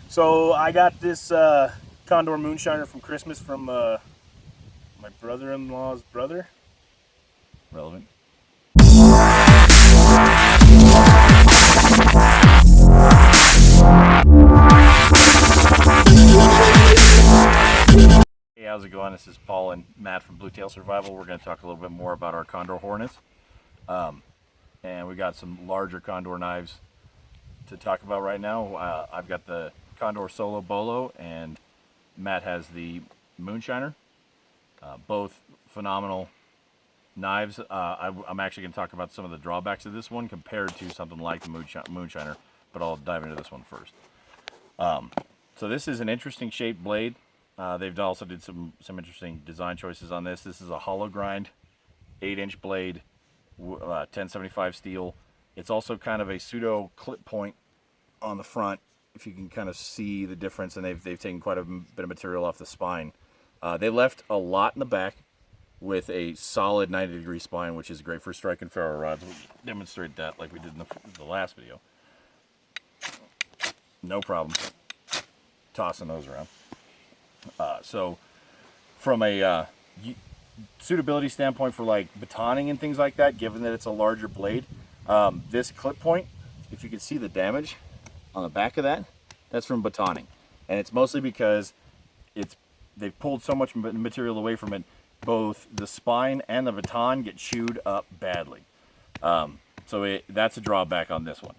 So I got this Condor Moonshiner from Christmas from my brother-in-law's brother. Relevant. Hey, how's it going? This is Paul and Matt from Blue Tail Survival. We're going to talk a little bit more about our Condor Hornets. And we got some larger Condor knives to talk about right now. I've got the Condor Solobolo and Matt has the Moonshiner. Both phenomenal knives. I'm actually going to talk about some of the drawbacks of this one compared to something like the Moonshiner, but I'll dive into this one first. So this is an interesting shaped blade. They've also did some interesting design choices on this. This is a hollow grind, 8-inch blade, 1075 steel. It's also kind of a pseudo clip point on the front, if you can kind of see the difference, and they've taken quite a bit of material off the spine. They left a lot in the back with a solid 90-degree spine, which is great for striking ferro rods. We'll demonstrate that like we did in the last video. No problem tossing those around. So from a suitability standpoint for like batoning and things like that, given that it's a larger blade, this clip point, if you can see the damage on the back of that, that's from batoning. And it's mostly because they've pulled so much material away from it. Both the spine and the baton get chewed up badly. That's a drawback on this one.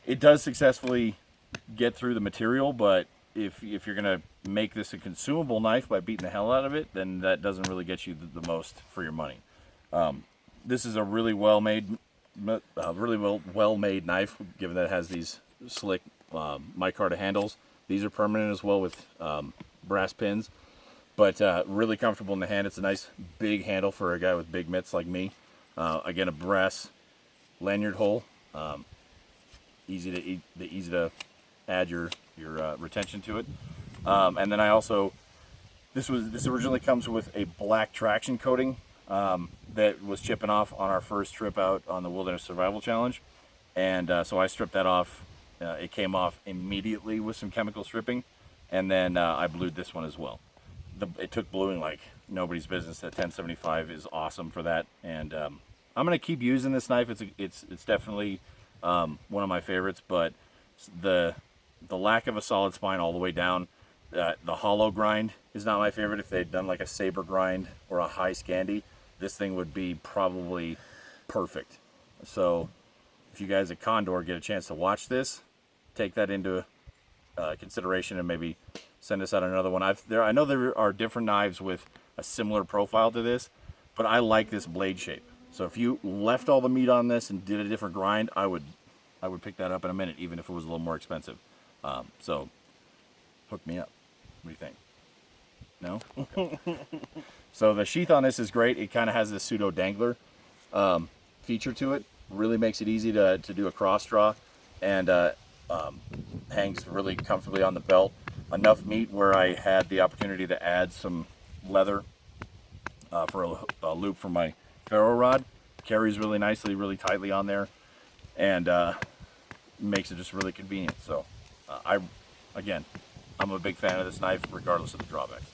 It does successfully get through the material, but if you're gonna make this a consumable knife by beating the hell out of it, then that doesn't really get you the most for your money. This is a really well-made knife, given that it has these slick micarta handles. These are permanent as well with brass pins, but really comfortable in the hand. It's a nice big handle for a guy with big mitts like me. Again, a brass lanyard hole, easy to add your retention to it. And then this originally comes with a black traction coating that was chipping off on our first trip out on the Wilderness Survival Challenge, and so I stripped that off. It came off immediately with some chemical stripping, and then I blued this one as well. It took bluing like nobody's business. That 1075 is awesome for that, and I'm gonna keep using this knife. It's definitely one of my favorites, but the lack of a solid spine all the way down, the hollow grind is not my favorite. If they'd done like a saber grind or a high Scandi, this thing would be probably perfect. So if you guys at Condor get a chance to watch this, take that into consideration and maybe send us out another one. I know there are different knives with a similar profile to this, but I like this blade shape. So if you left all the meat on this and did a different grind, I would pick that up in a minute, even if it was a little more expensive. So hook me up. What do you think? No? Okay. So the sheath on this is great. It kind of has this pseudo dangler feature to it. Really makes it easy to do a cross draw, and hangs really comfortably on the belt. Enough meat where I had the opportunity to add some leather for a loop for my ferro rod. Carries really nicely, really tightly on there, and makes it just really convenient. So I'm a big fan of this knife regardless of the drawbacks.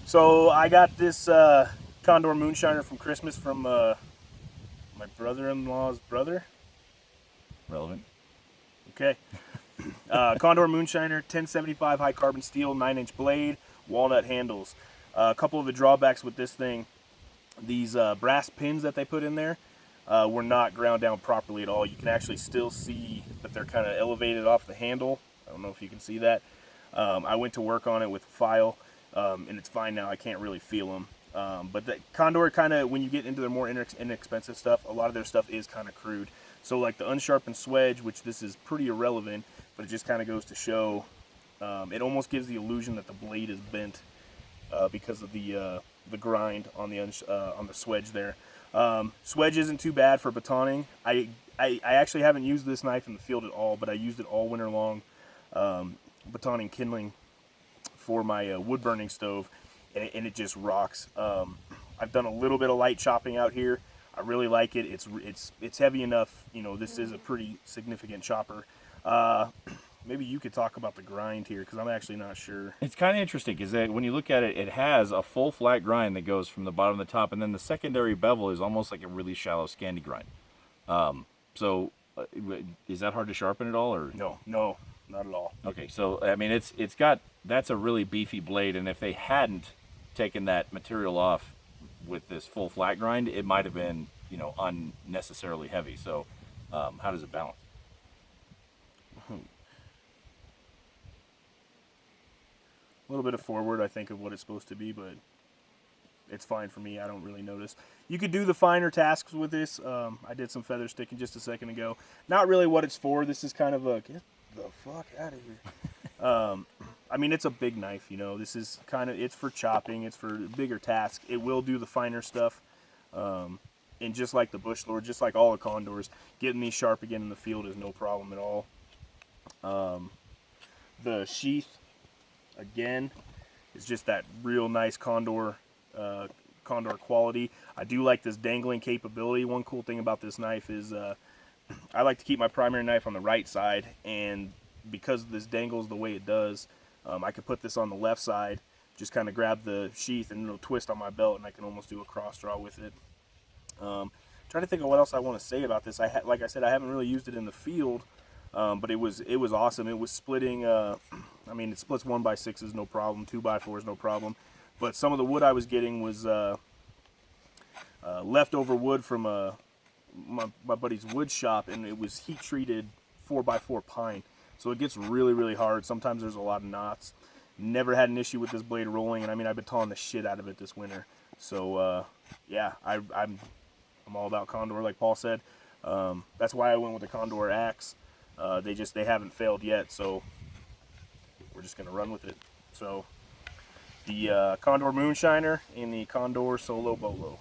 So I got this Condor Moonshiner from Christmas from my brother-in-law's brother. Relevant. Okay. Condor Moonshiner, 1075 high carbon steel, 9-inch blade, walnut handles. A couple of the drawbacks with this thing, these brass pins that they put in there were not ground down properly at all. You can actually still see that they're kind of elevated off the handle. I don't know if you can see that. I went to work on it with a file, and it's fine now. I can't really feel them. But the Condor kind of, when you get into their more inexpensive stuff, a lot of their stuff is kind of crude. So like the unsharpened swedge, which this is pretty irrelevant, but it just kind of goes to show, it almost gives the illusion that the blade is bent because of the grind on the swedge there. Swedge isn't too bad for batoning. I actually haven't used this knife in the field at all, but I used it all winter long batoning kindling for my wood burning stove, and it just rocks. I've done a little bit of light chopping out here. I really like it. It's heavy enough. You know, this is a pretty significant chopper. Maybe you could talk about the grind here, because I'm actually not sure. It's kind of interesting because when you look at it, it has a full flat grind that goes from the bottom to the top, and then the secondary bevel is almost like a really shallow Scandi grind. So, is that hard to sharpen at all, or No, no, not at all. okay? So I mean, it's got that's a really beefy blade, and if they hadn't taken that material off with this full flat grind, it might have been unnecessarily heavy. So, how does it balance? A little bit of forward, I think, of what it's supposed to be, but it's fine for me. I don't really notice. You could do the finer tasks with this. I did some feather sticking just a second ago. Not really what it's for. This is kind of a get the fuck out of here. I mean, it's a big knife, This is it's for chopping. It's for bigger tasks. It will do the finer stuff. And just like the Bush Lord, just like all the Condors, getting these sharp again in the field is no problem at all. The sheath, again, is just that real nice Condor quality. I do like this dangling capability. One cool thing about this knife is I like to keep my primary knife on the right side, and because this dangles the way it does, I could put this on the left side, just kind of grab the sheath and it'll twist on my belt, and I can almost do a cross draw with it. Trying to think of what else I want to say about this. Like I said, I haven't really used it in the field, but it was awesome. It was splitting. I mean, it splits 1x6s, no problem. 2x4s, no problem. But some of the wood I was getting was leftover wood from my buddy's wood shop, and it was heat treated 4x4 pine. So it gets really, really hard. Sometimes there's a lot of knots. Never had an issue with this blade rolling, and I mean, I've been tawing the shit out of it this winter. So yeah, I'm all about Condor, like Paul said. That's why I went with the Condor axe. They haven't failed yet, so we're just gonna run with it. So the Condor Moonshiner and the Condor Solobolo.